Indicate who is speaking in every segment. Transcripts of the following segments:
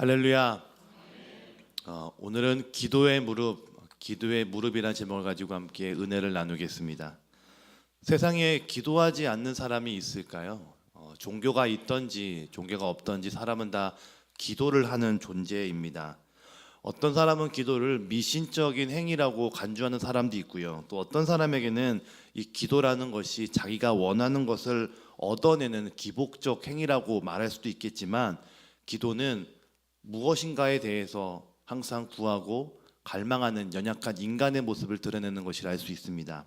Speaker 1: 할렐루야. 오늘은 기도의 무릎이라는 제목을 가지고 함께 은혜를 나누겠습니다. 세상에 기도하지 않는 사람이 있을까요? 종교가 있든지 종교가 없든지 사람은 다 기도를 하는 존재입니다. 어떤 사람은 기도를 미신적인 행위라고 간주하는 사람도 있고요. 또 어떤 사람에게는 이 기도라는 것이 자기가 원하는 것을 얻어내는 기복적 행위라고 말할 수도 있겠지만, 기도는 무엇인가에 대해서 항상 구하고 갈망하는 연약한 인간의 모습을 드러내는 것이라 할 수 있습니다.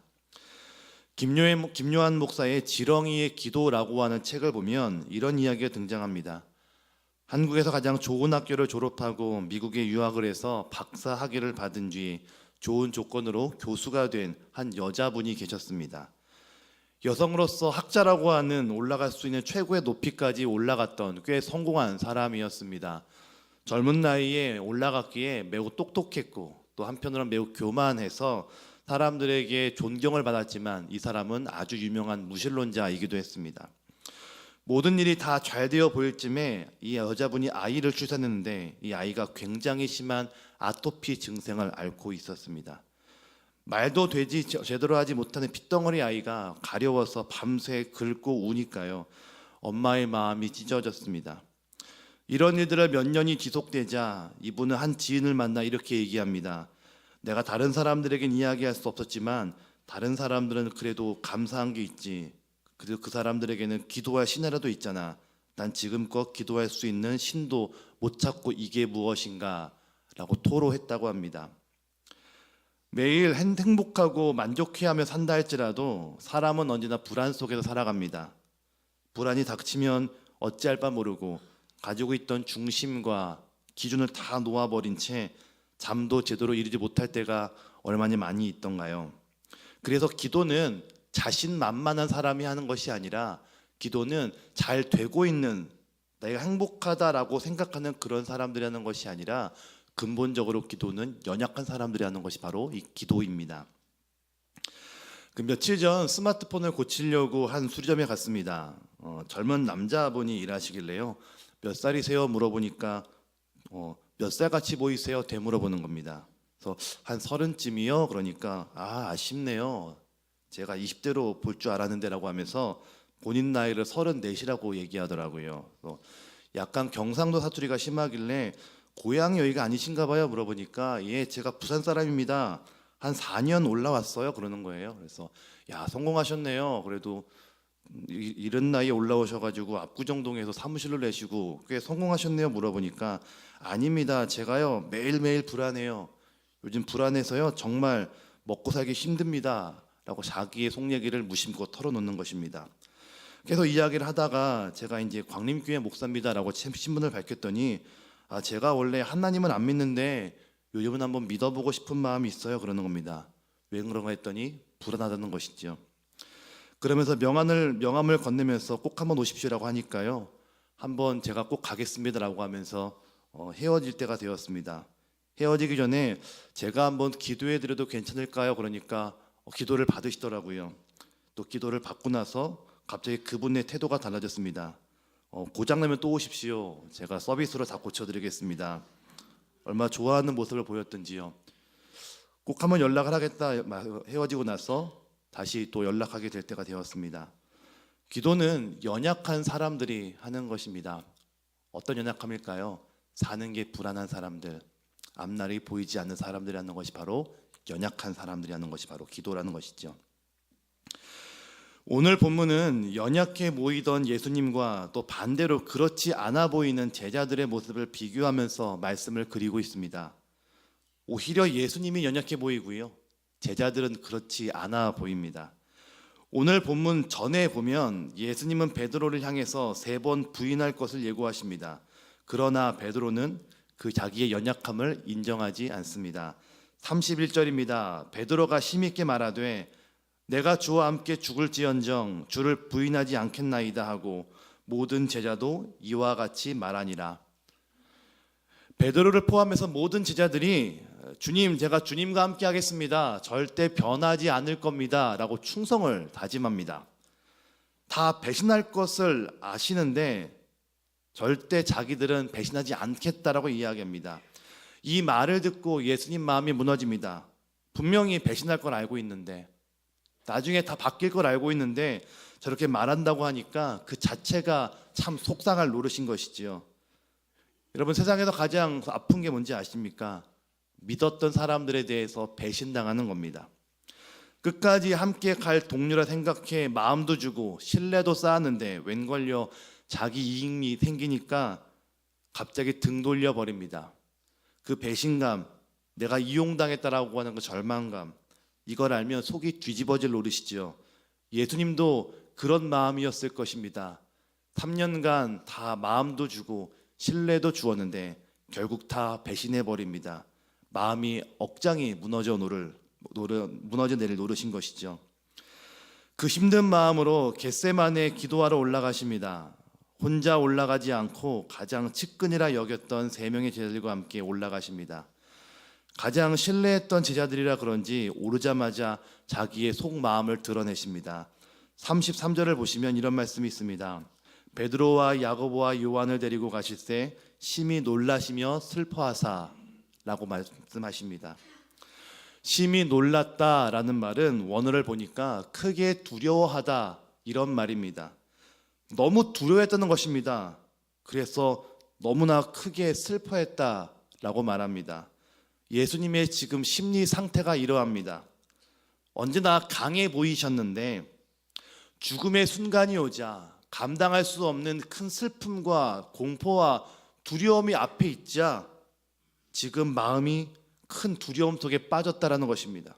Speaker 1: 김요한 목사의 지렁이의 기도라고 하는 책을 보면 이런 이야기가 등장합니다. 한국에서 가장 좋은 학교를 졸업하고 미국에 유학을 해서 박사 학위를 받은 뒤 좋은 조건으로 교수가 된 한 여자분이 계셨습니다. 여성으로서 학자라고 하는 올라갈 수 있는 최고의 높이까지 올라갔던 꽤 성공한 사람이었습니다. 젊은 나이에 올라갔기에 매우 똑똑했고 또 한편으로는 매우 교만해서 사람들에게 존경을 받았지만, 이 사람은 아주 유명한 무신론자이기도 했습니다. 모든 일이 다 잘 되어 보일 쯤에 이 여자분이 아이를 출산했는데, 이 아이가 굉장히 심한 아토피 증상을 앓고 있었습니다. 말도 되지 제대로 하지 못하는 핏덩어리 아이가 가려워서 밤새 긁고 우니까요, 엄마의 마음이 찢어졌습니다. 이런 일들을 몇 년이 지속되자 이분은 한 지인을 만나 이렇게 얘기합니다. 내가 다른 사람들에겐 이야기할 수 없었지만 다른 사람들은 그래도 감사한 게 있지. 그리고 그 사람들에게는 기도할 신이라도 있잖아. 난 지금껏 기도할 수 있는 신도 못 찾고 이게 무엇인가? 라고 토로했다고 합니다. 매일 행복하고 만족해하며 산다 할지라도 사람은 언제나 불안 속에서 살아갑니다. 불안이 닥치면 어찌할 바 모르고 가지고 있던 중심과 기준을 다 놓아버린 채 잠도 제대로 이루지 못할 때가 얼마나 많이 있던가요? 그래서 기도는 자신만만한 사람이 하는 것이 아니라, 기도는 잘 되고 있는, 내가 행복하다라고 생각하는 그런 사람들이 하는 것이 아니라, 근본적으로 기도는 연약한 사람들이 하는 것이 바로 이 기도입니다. 며칠 전 스마트폰을 고치려고 한 수리점에 갔습니다. 젊은 남자분이 일하시길래요, 몇 살이세요? 물어보니까 몇 살 같이 보이세요? 되물어보는 겁니다. 그래서 한 30쯤이요? 그러니까 아쉽네요. 제가 20대로 볼 줄 알았는데 라고 하면서 본인 나이를 34이라고 얘기하더라고요. 약간 경상도 사투리가 심하길래 고향이 여기가 아니신가 봐요? 물어보니까 예, 제가 부산 사람입니다. 한 4년 올라왔어요? 그러는 거예요. 그래서 야, 성공하셨네요. 그래도 이른 나이에 올라오셔가지고 압구정동에서 사무실을 내시고 꽤 성공하셨네요. 물어보니까 아닙니다. 제가요 매일매일 불안해요. 요즘 불안해서요 정말 먹고 살기 힘듭니다. 라고 자기의 속 얘기를 무심코 털어놓는 것입니다. 그래서 이야기를 하다가 제가 이제 광림교회 목사입니다 라고 신분을 밝혔더니, 제가 원래 하나님은 안 믿는데 요즘은 한번 믿어보고 싶은 마음이 있어요. 그러는 겁니다. 왜 그런가 했더니 불안하다는 것이죠. 그러면서 명함을 건네면서 꼭 한번 오십시오라고 하니까요, 한번 제가 꼭 가겠습니다라고 하면서 헤어질 때가 되었습니다. 헤어지기 전에 제가 한번 기도해 드려도 괜찮을까요? 그러니까 기도를 받으시더라고요. 또 기도를 받고 나서 갑자기 그분의 태도가 달라졌습니다. 고장나면 또 오십시오. 제가 서비스로 다 고쳐드리겠습니다. 얼마나 좋아하는 모습을 보였던지요. 꼭 한번 연락을 하겠다 헤어지고 나서 다시 또 연락하게 될 때가 되었습니다. 기도는 연약한 사람들이 하는 것입니다. 어떤 연약함일까요? 사는 게 불안한 사람들, 앞날이 보이지 않는 사람들이 하는 것이 바로, 연약한 사람들이 하는 것이 바로 기도라는 것이죠. 오늘 본문은 연약해 보이던 예수님과 또 반대로 그렇지 않아 보이는 제자들의 모습을 비교하면서 말씀을 그리고 있습니다. 오히려 예수님이 연약해 보이고요, 제자들은 그렇지 않아 보입니다. 오늘 본문 전에 보면 예수님은 베드로를 향해서 3번 부인할 것을 예고하십니다. 그러나 베드로는 그 자기의 연약함을 인정하지 않습니다. 31절입니다. 베드로가 힘있게 말하되 내가 주와 함께 죽을지언정 주를 부인하지 않겠나이다 하고 모든 제자도 이와 같이 말하니라. 베드로를 포함해서 모든 제자들이 주님, 제가 주님과 함께 하겠습니다. 절대 변하지 않을 겁니다. 라고 충성을 다짐합니다. 다 배신할 것을 아시는데 절대 자기들은 배신하지 않겠다라고 이야기합니다. 이 말을 듣고 예수님 마음이 무너집니다. 분명히 배신할 걸 알고 있는데, 나중에 다 바뀔 걸 알고 있는데 저렇게 말한다고 하니까 그 자체가 참 속상할 노릇인 것이지요. 여러분, 세상에서 가장 아픈 게 뭔지 아십니까? 믿었던 사람들에 대해서 배신당하는 겁니다. 끝까지 함께 갈 동료라 생각해 마음도 주고 신뢰도 쌓았는데 웬걸요, 자기 이익이 생기니까 갑자기 등 돌려버립니다. 그 배신감, 내가 이용당했다라고 하는 그 절망감, 이걸 알면 속이 뒤집어질 노릇이지요. 예수님도 그런 마음이었을 것입니다. 3년간 다 마음도 주고 신뢰도 주었는데 결국 다 배신해버립니다. 마음이 억장이 무너져 내릴 노릇인 것이죠. 그 힘든 마음으로 겟세마네 기도하러 올라가십니다. 혼자 올라가지 않고 가장 측근이라 여겼던 3명의 제자들과 함께 올라가십니다. 가장 신뢰했던 제자들이라 그런지 오르자마자 자기의 속마음을 드러내십니다. 33절을 보시면 이런 말씀이 있습니다. 베드로와 야고보와 요한을 데리고 가실새 심히 놀라시며 슬퍼하사 라고 말씀하십니다. 심히 놀랐다라는 말은 원어를 보니까 크게 두려워하다 이런 말입니다. 너무 두려워했다는 것입니다. 그래서 너무나 크게 슬퍼했다라고 말합니다. 예수님의 지금 심리 상태가 이러합니다. 언제나 강해 보이셨는데 죽음의 순간이 오자 감당할 수 없는 큰 슬픔과 공포와 두려움이 앞에 있자 지금 마음이 큰 두려움 속에 빠졌다라는 것입니다.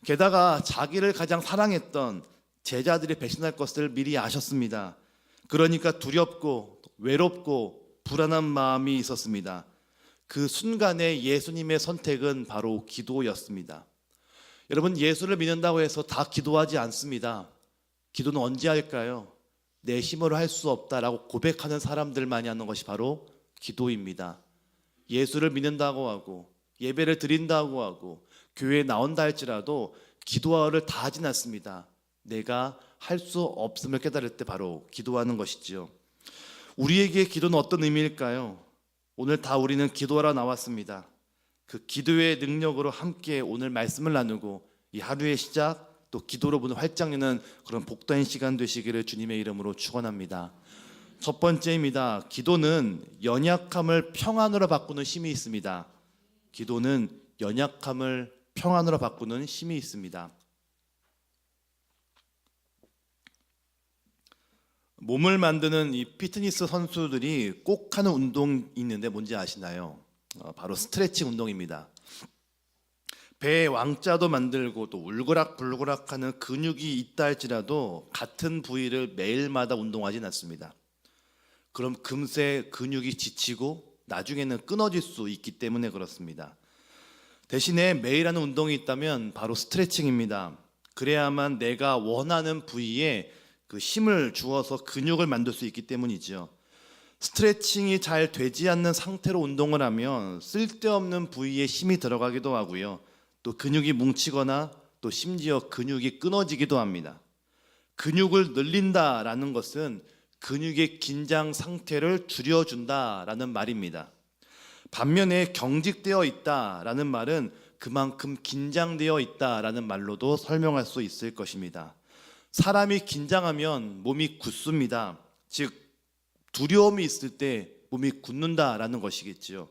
Speaker 1: 게다가 자기를 가장 사랑했던 제자들이 배신할 것을 미리 아셨습니다. 그러니까 두렵고 외롭고 불안한 마음이 있었습니다. 그 순간에 예수님의 선택은 바로 기도였습니다. 여러분, 예수를 믿는다고 해서 다 기도하지 않습니다. 기도는 언제 할까요? 내 힘으로 할 수 없다라고 고백하는 사람들만이 하는 것이 바로 기도입니다. 예수를 믿는다고 하고 예배를 드린다고 하고 교회에 나온다 할지라도 기도를 다 하진 않습니다. 내가 할 수 없음을 깨달을 때 바로 기도하는 것이지요. 우리에게 기도는 어떤 의미일까요? 오늘 다 우리는 기도하러 나왔습니다. 그 기도의 능력으로 함께 오늘 말씀을 나누고 이 하루의 시작 또 기도로 보는 활짝 여는 그런 복된 시간 되시기를 주님의 이름으로 축원합니다. 첫 번째입니다. 기도는 연약함을 평안으로 바꾸는 힘이 있습니다. 기도는 연약함을 평안으로 바꾸는 힘이 있습니다. 몸을 만드는 이 피트니스 선수들이 꼭 하는 운동이 있는데 뭔지 아시나요? 바로 스트레칭 운동입니다. 배에 왕자도 만들고 또 울그락불그락하는 근육이 있다 할지라도 같은 부위를 매일마다 운동하진 않습니다. 그럼 금세 근육이 지치고 나중에는 끊어질 수 있기 때문에 그렇습니다. 대신에 매일 하는 운동이 있다면 바로 스트레칭입니다. 그래야만 내가 원하는 부위에 그 힘을 주어서 근육을 만들 수 있기 때문이죠. 스트레칭이 잘 되지 않는 상태로 운동을 하면 쓸데없는 부위에 힘이 들어가기도 하고요. 또 근육이 뭉치거나 또 심지어 근육이 끊어지기도 합니다. 근육을 늘린다라는 것은 근육의 긴장 상태를 줄여준다라는 말입니다. 반면에 경직되어 있다라는 말은 그만큼 긴장되어 있다라는 말로도 설명할 수 있을 것입니다. 사람이 긴장하면 몸이 굳습니다. 즉 두려움이 있을 때 몸이 굳는다라는 것이겠지요.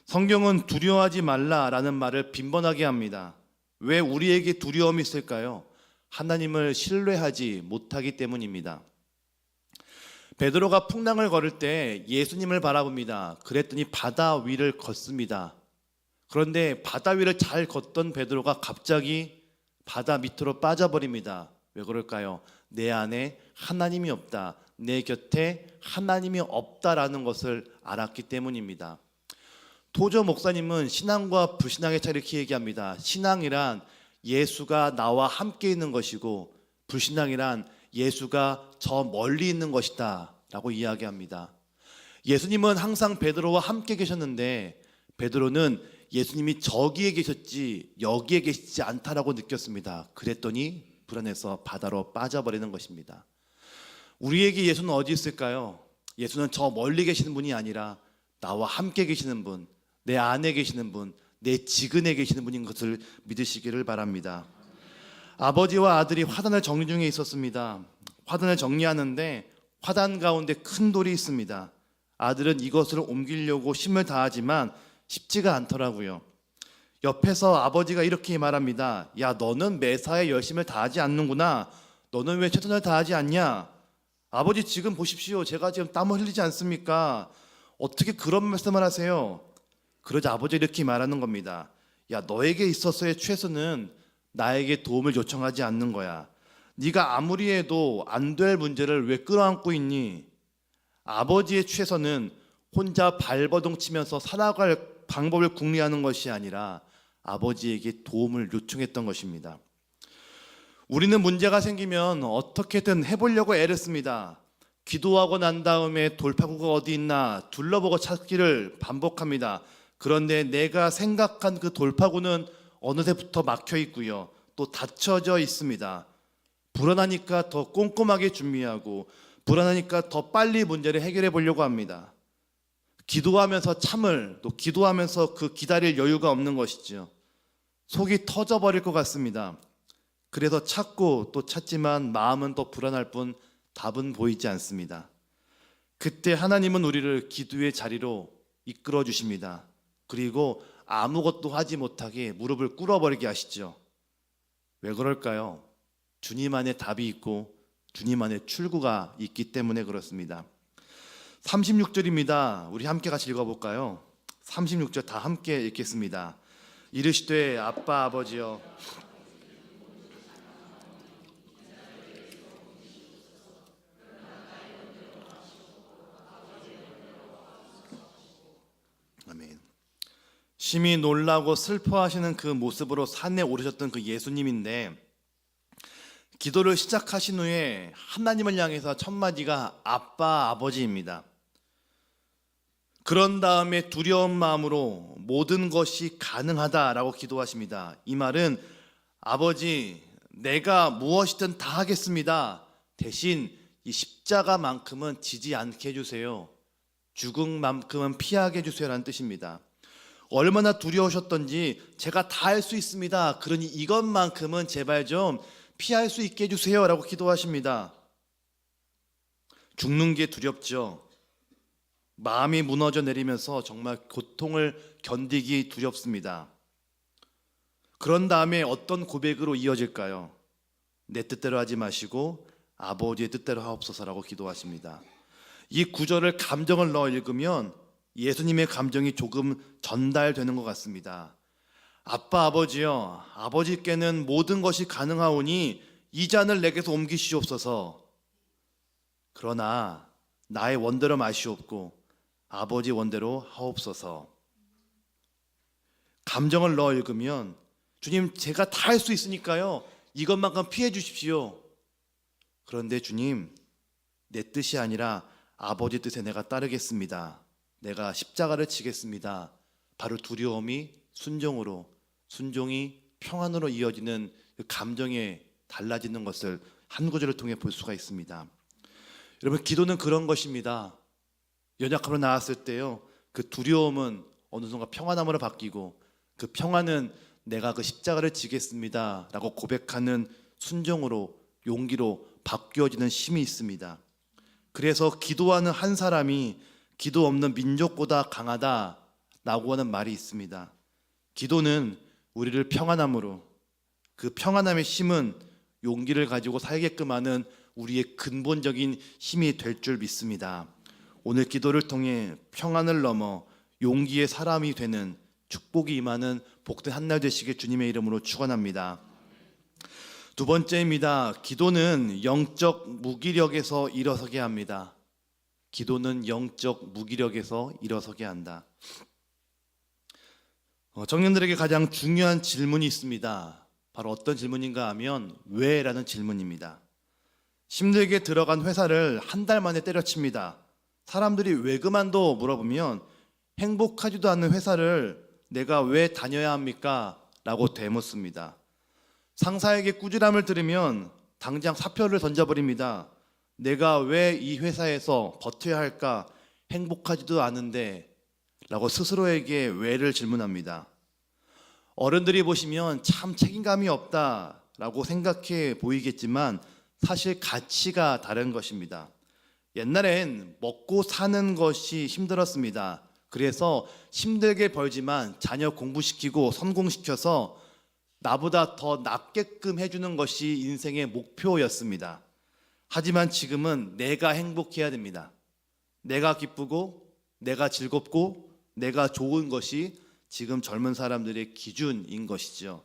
Speaker 1: 성경은 두려워하지 말라라는 말을 빈번하게 합니다. 왜 우리에게 두려움이 있을까요? 하나님을 신뢰하지 못하기 때문입니다. 베드로가 풍랑을 걸을 때 예수님을 바라봅니다. 그랬더니 바다 위를 걷습니다. 그런데 바다 위를 잘 걷던 베드로가 갑자기 바다 밑으로 빠져버립니다. 왜 그럴까요? 내 안에 하나님이 없다. 내 곁에 하나님이 없다라는 것을 알았기 때문입니다. 도저 목사님은 신앙과 불신앙의 차이를 이렇게 얘기합니다. 신앙이란 예수가 나와 함께 있는 것이고 불신앙이란 예수가 저 멀리 있는 것이다 라고 이야기합니다. 예수님은 항상 베드로와 함께 계셨는데 베드로는 예수님이 저기에 계셨지 여기에 계시지 않다라고 느꼈습니다. 그랬더니 불안해서 바다로 빠져버리는 것입니다. 우리에게 예수는 어디 있을까요? 예수는 저 멀리 계시는 분이 아니라 나와 함께 계시는 분, 내 안에 계시는 분, 내 지근에 계시는 분인 것을 믿으시기를 바랍니다. 아버지와 아들이 화단을 정리 중에 있었습니다. 화단을 정리하는데 화단 가운데 큰 돌이 있습니다. 아들은 이것을 옮기려고 힘을 다하지만 쉽지가 않더라고요. 옆에서 아버지가 이렇게 말합니다. 야, 너는 매사에 열심을 다하지 않는구나. 너는 왜 최선을 다하지 않냐? 아버지, 지금 보십시오. 제가 지금 땀을 흘리지 않습니까? 어떻게 그런 말씀을 하세요? 그러자 아버지가 이렇게 말하는 겁니다. 야, 너에게 있어서의 최선은 나에게 도움을 요청하지 않는 거야. 네가 아무리 해도 안 될 문제를 왜 끌어안고 있니? 아버지의 최선은 혼자 발버둥 치면서 살아갈 방법을 궁리하는 것이 아니라 아버지에게 도움을 요청했던 것입니다. 우리는 문제가 생기면 어떻게든 해보려고 애를 씁니다. 기도하고 난 다음에 돌파구가 어디 있나 둘러보고 찾기를 반복합니다. 그런데 내가 생각한 그 돌파구는 어느새부터 막혀 있고요. 또 닫혀져 있습니다. 불안하니까 더 꼼꼼하게 준비하고 불안하니까 더 빨리 문제를 해결해 보려고 합니다. 기도하면서 참을, 또 기도하면서 그 기다릴 여유가 없는 것이죠. 속이 터져버릴 것 같습니다. 그래서 찾고 또 찾지만 마음은 더 불안할 뿐 답은 보이지 않습니다. 그때 하나님은 우리를 기도의 자리로 이끌어 주십니다. 그리고 아무것도 하지 못하게 무릎을 꿇어버리게 하시죠. 왜 그럴까요? 주님 안에 답이 있고 주님 안에 출구가 있기 때문에 그렇습니다. 36절입니다. 우리 함께 같이 읽어볼까요? 36절 다 함께 읽겠습니다. 이르시되 아빠 아버지여 아멘. 심히 놀라고 슬퍼하시는 그 모습으로 산에 오르셨던 그 예수님인데 기도를 시작하신 후에 하나님을 향해서 첫 마디가 아빠 아버지입니다. 그런 다음에 두려운 마음으로 모든 것이 가능하다라고 기도하십니다. 이 말은 아버지 내가 무엇이든 다 하겠습니다. 대신 이 십자가만큼은 지지 않게 해주세요. 죽음만큼은 피하게 해주세요라는 뜻입니다. 얼마나 두려우셨던지 제가 다 할 수 있습니다. 그러니 이것만큼은 제발 좀 피할 수 있게 해주세요라고 기도하십니다. 죽는 게 두렵죠. 마음이 무너져 내리면서 정말 고통을 견디기 두렵습니다. 그런 다음에 어떤 고백으로 이어질까요? 내 뜻대로 하지 마시고 아버지의 뜻대로 하옵소서라고 기도하십니다. 이 구절을 감정을 넣어 읽으면 예수님의 감정이 조금 전달되는 것 같습니다. 아빠 아버지여, 아버지께는 모든 것이 가능하오니 이 잔을 내게서 옮기시옵소서. 그러나 나의 원대로 마시옵고 아버지 원대로 하옵소서. 감정을 넣어 읽으면 주님 제가 다 할 수 있으니까요 이것만큼 피해 주십시오. 그런데 주님 내 뜻이 아니라 아버지 뜻에 내가 따르겠습니다. 내가 십자가를 지겠습니다. 바로 두려움이 순종이 평안으로 이어지는 그 감정에 달라지는 것을 한 구절을 통해 볼 수가 있습니다. 여러분 기도는 그런 것입니다. 연약함으로 나왔을 때요 그 두려움은 어느 순간 평안함으로 바뀌고 그 평안은 내가 그 십자가를 지겠습니다 라고 고백하는 순종으로 용기로 바뀌어지는 힘이 있습니다. 그래서 기도하는 한 사람이 기도 없는 민족보다 강하다라고 하는 말이 있습니다. 기도는 우리를 평안함으로 그 평안함의 힘은 용기를 가지고 살게끔 하는 우리의 근본적인 힘이 될 줄 믿습니다. 오늘 기도를 통해 평안을 넘어 용기의 사람이 되는 축복이 임하는 복된 한 날 되시길 주님의 이름으로 축원합니다. 두 번째입니다. 기도는 영적 무기력에서 일어서게 합니다. 기도는 영적 무기력에서 일어서게 한다. 청년들에게 가장 중요한 질문이 있습니다. 바로 어떤 질문인가 하면 왜? 라는 질문입니다. 힘들게 들어간 회사를 한 달 만에 때려칩니다. 사람들이 왜 그만둬 물어보면 행복하지도 않는 회사를 내가 왜 다녀야 합니까? 라고 되묻습니다. 상사에게 꾸지람을 들으면 당장 사표를 던져버립니다. 내가 왜 이 회사에서 버텨야 할까? 행복하지도 않은데 라고 스스로에게 왜를 질문합니다. 어른들이 보시면 참 책임감이 없다라고 생각해 보이겠지만 사실 가치가 다른 것입니다. 옛날엔 먹고 사는 것이 힘들었습니다. 그래서 힘들게 벌지만 자녀 공부시키고 성공시켜서 나보다 더 낫게끔 해주는 것이 인생의 목표였습니다. 하지만 지금은 내가 행복해야 됩니다. 내가 기쁘고 내가 즐겁고 내가 좋은 것이 지금 젊은 사람들의 기준인 것이죠.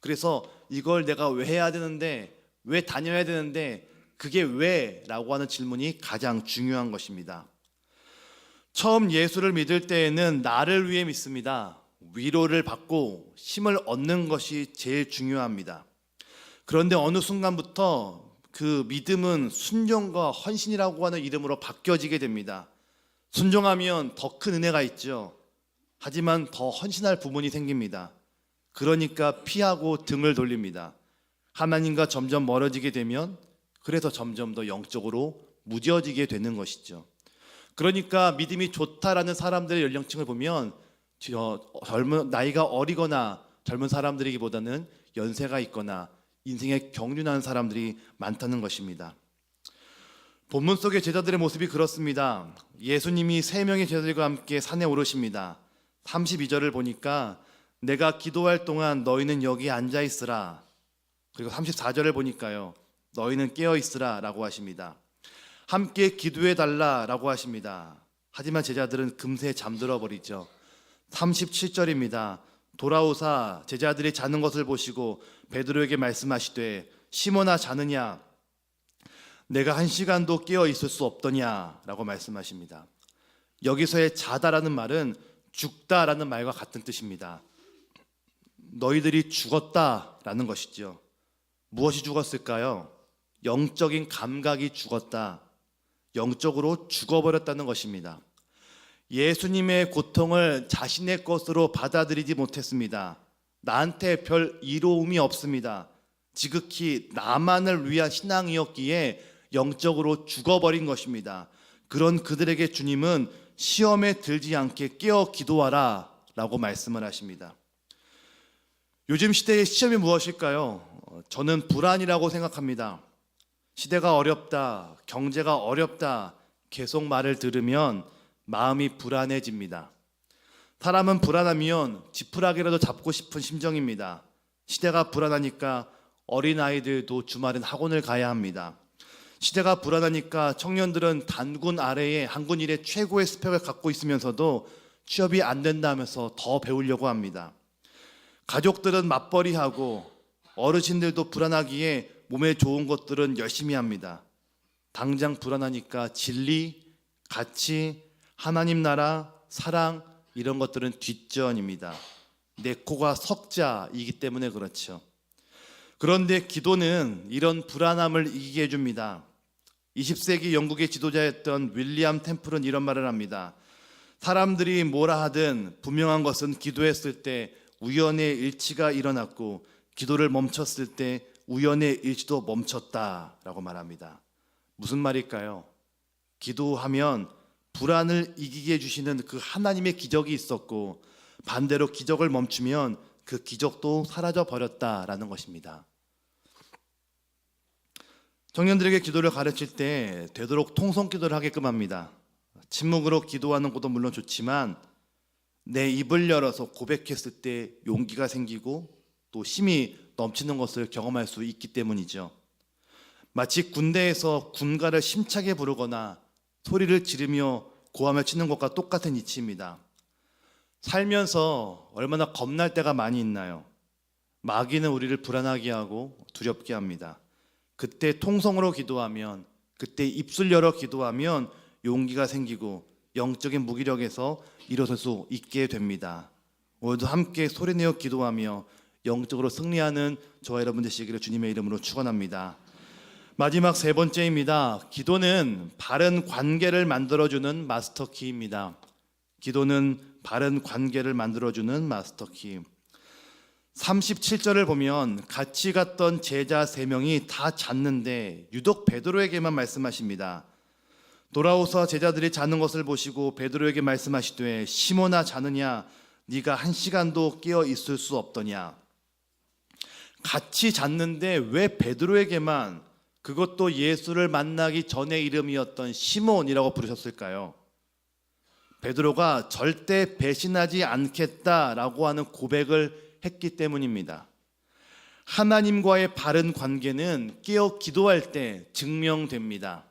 Speaker 1: 그래서 이걸 내가 왜 해야 되는데, 왜 다녀야 되는데, 그게 왜? 라고 하는 질문이 가장 중요한 것입니다. 처음 예수를 믿을 때에는 나를 위해 믿습니다. 위로를 받고 힘을 얻는 것이 제일 중요합니다. 그런데 어느 순간부터 그 믿음은 순종과 헌신이라고 하는 이름으로 바뀌어지게 됩니다. 순종하면 더 큰 은혜가 있죠. 하지만 더 헌신할 부분이 생깁니다. 그러니까 피하고 등을 돌립니다. 하나님과 점점 멀어지게 되면 그래서 점점 더 영적으로 무뎌지게 되는 것이죠. 그러니까 믿음이 좋다라는 사람들의 연령층을 보면 나이가 어리거나 젊은 사람들이기보다는 연세가 있거나 인생에 경륜한 사람들이 많다는 것입니다. 본문 속의 제자들의 모습이 그렇습니다. 예수님이 3명의 제자들과 함께 산에 오르십니다. 32절을 보니까 내가 기도할 동안 너희는 여기 앉아 있으라. 그리고 34절을 보니까요. 너희는 깨어 있으라 라고 하십니다. 함께 기도해 달라 라고 하십니다. 하지만 제자들은 금세 잠들어 버리죠. 37절입니다. 돌아오사 제자들이 자는 것을 보시고 베드로에게 말씀하시되 시몬아 자느냐? 내가 1시간도 깨어 있을 수 없더냐? 라고 말씀하십니다. 여기서의 자다라는 말은 죽다라는 말과 같은 뜻입니다. 너희들이 죽었다라는 것이죠. 무엇이 죽었을까요? 영적인 감각이 죽었다. 영적으로 죽어버렸다는 것입니다. 예수님의 고통을 자신의 것으로 받아들이지 못했습니다. 나한테 별 이로움이 없습니다. 지극히 나만을 위한 신앙이었기에 영적으로 죽어버린 것입니다. 그런 그들에게 주님은 시험에 들지 않게 깨어 기도하라 라고 말씀을 하십니다. 요즘 시대의 시험이 무엇일까요? 저는 불안이라고 생각합니다. 시대가 어렵다, 경제가 어렵다 계속 말을 들으면 마음이 불안해집니다. 사람은 불안하면 지푸라기라도 잡고 싶은 심정입니다. 시대가 불안하니까 어린아이들도 주말엔 학원을 가야 합니다. 시대가 불안하니까 청년들은 단군 아래에 한군 일의 최고의 스펙을 갖고 있으면서도 취업이 안 된다면서 더 배우려고 합니다. 가족들은 맞벌이하고 어르신들도 불안하기에 몸에 좋은 것들은 열심히 합니다. 당장 불안하니까 진리, 가치, 하나님 나라, 사랑 이런 것들은 뒷전입니다. 내 코가 석자이기 때문에 그렇죠. 그런데 기도는 이런 불안함을 이기게 해줍니다. 20세기 영국의 지도자였던 윌리엄 템플은 이런 말을 합니다. 사람들이 뭐라 하든 분명한 것은 기도했을 때 우연의 일치가 일어났고 기도를 멈췄을 때 우연의 일치도 멈췄다라고 말합니다. 무슨 말일까요? 기도하면 불안을 이기게 해주시는 그 하나님의 기적이 있었고 반대로 기적을 멈추면 그 기적도 사라져 버렸다라는 것입니다. 청년들에게 기도를 가르칠 때 되도록 통성기도를 하게끔 합니다. 침묵으로 기도하는 것도 물론 좋지만 내 입을 열어서 고백했을 때 용기가 생기고 또 힘이 넘치는 것을 경험할 수 있기 때문이죠. 마치 군대에서 군가를 힘차게 부르거나 소리를 지르며 고함을 치는 것과 똑같은 이치입니다. 살면서 얼마나 겁날 때가 많이 있나요? 마귀는 우리를 불안하게 하고 두렵게 합니다. 그때 통성으로 기도하면, 그때 입술 열어 기도하면 용기가 생기고 영적인 무기력에서 일어설 수 있게 됩니다. 오늘도 함께 소리내어 기도하며 영적으로 승리하는 저와 여러분 되시기를 주님의 이름으로 축원합니다. 마지막 3번째입니다. 기도는 바른 관계를 만들어주는 마스터키입니다. 기도는 바른 관계를 만들어주는 마스터키. 37절을 보면 같이 갔던 제자 3명이 다 잤는데 유독 베드로에게만 말씀하십니다. 돌아오서 제자들이 자는 것을 보시고 베드로에게 말씀하시되 시몬아 자느냐 네가 1시간도 깨어 있을 수 없더냐. 같이 잤는데 왜 베드로에게만, 그것도 예수를 만나기 전의 이름이었던 시몬이라고 부르셨을까요? 베드로가 절대 배신하지 않겠다라고 하는 고백을 했기 때문입니다. 하나님과의 바른 관계는 깨어 기도할 때 증명됩니다.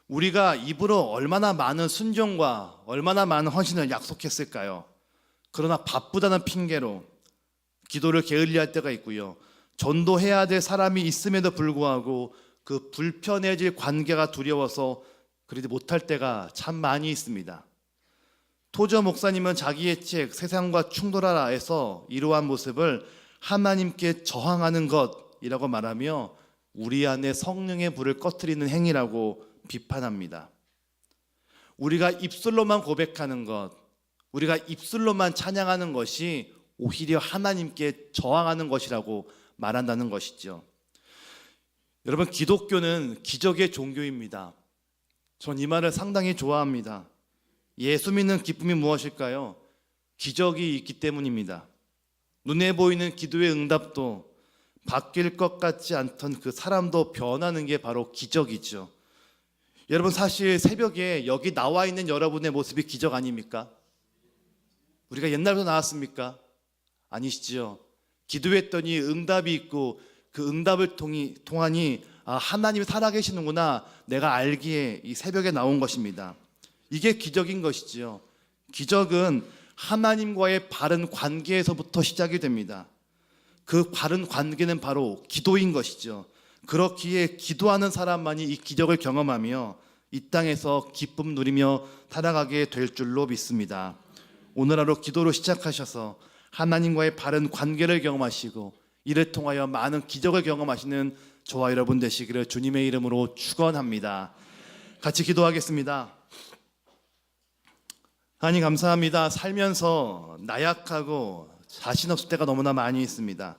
Speaker 1: 우리가 입으로 얼마나 많은 순종과 얼마나 많은 헌신을 약속했을까요? 그러나 바쁘다는 핑계로 기도를 게을리할 때가 있고요. 전도해야 될 사람이 있음에도 불구하고 그 불편해질 관계가 두려워서 그러지 못할 때가 참 많이 있습니다. 토저 목사님은 자기의 책 세상과 충돌하라에서 이러한 모습을 하나님께 저항하는 것이라고 말하며 우리 안에 성령의 불을 꺼트리는 행위라고 비판합니다. 우리가 입술로만 고백하는 것, 우리가 입술로만 찬양하는 것이 오히려 하나님께 저항하는 것이라고 말한다는 것이죠. 여러분, 기독교는 기적의 종교입니다. 전 이 말을 상당히 좋아합니다. 예수 믿는 기쁨이 무엇일까요? 기적이 있기 때문입니다. 눈에 보이는 기도의 응답도, 바뀔 것 같지 않던 그 사람도 변하는 게 바로 기적이죠. 여러분, 사실 새벽에 여기 나와 있는 여러분의 모습이 기적 아닙니까? 우리가 옛날부터 나왔습니까? 아니시죠. 기도했더니 응답이 있고 그 응답을 통하니 하나님이 살아계시는구나, 내가 알기에 이 새벽에 나온 것입니다. 이게 기적인 것이지요. 기적은 하나님과의 바른 관계에서부터 시작이 됩니다. 그 바른 관계는 바로 기도인 것이죠. 그렇기에 기도하는 사람만이 이 기적을 경험하며 이 땅에서 기쁨 누리며 살아가게 될 줄로 믿습니다. 오늘 하루 기도로 시작하셔서 하나님과의 바른 관계를 경험하시고 이를 통하여 많은 기적을 경험하시는 저와 여러분 되시기를 주님의 이름으로 축원합니다. 같이 기도하겠습니다. 하나님 감사합니다. 살면서 나약하고 자신 없을 때가 너무나 많이 있습니다.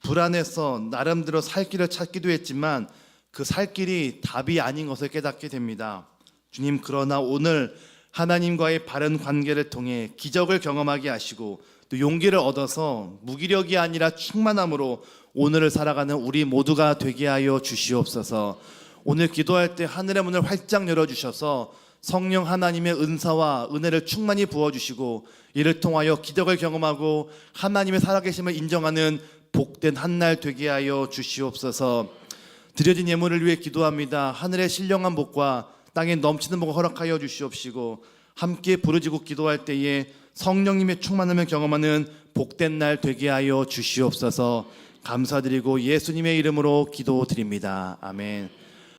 Speaker 1: 불안해서 나름대로 살 길을 찾기도 했지만 그 살 길이 답이 아닌 것을 깨닫게 됩니다. 주님, 그러나 오늘 하나님과의 바른 관계를 통해 기적을 경험하게 하시고 또 용기를 얻어서 무기력이 아니라 충만함으로 오늘을 살아가는 우리 모두가 되게 하여 주시옵소서. 오늘 기도할 때 하늘의 문을 활짝 열어주셔서 성령 하나님의 은사와 은혜를 충만히 부어주시고 이를 통하여 기적을 경험하고 하나님의 살아계심을 인정하는 복된 한날 되게 하여 주시옵소서. 드려진 예물을 위해 기도합니다. 하늘의 신령한 복과 땅에 넘치는 복을 허락하여 주시옵시고 함께 부르짖고 기도할 때에 성령님의 충만함을 경험하는 복된 날 되게 하여 주시옵소서. 감사드리고 예수님의 이름으로 기도드립니다. 아멘.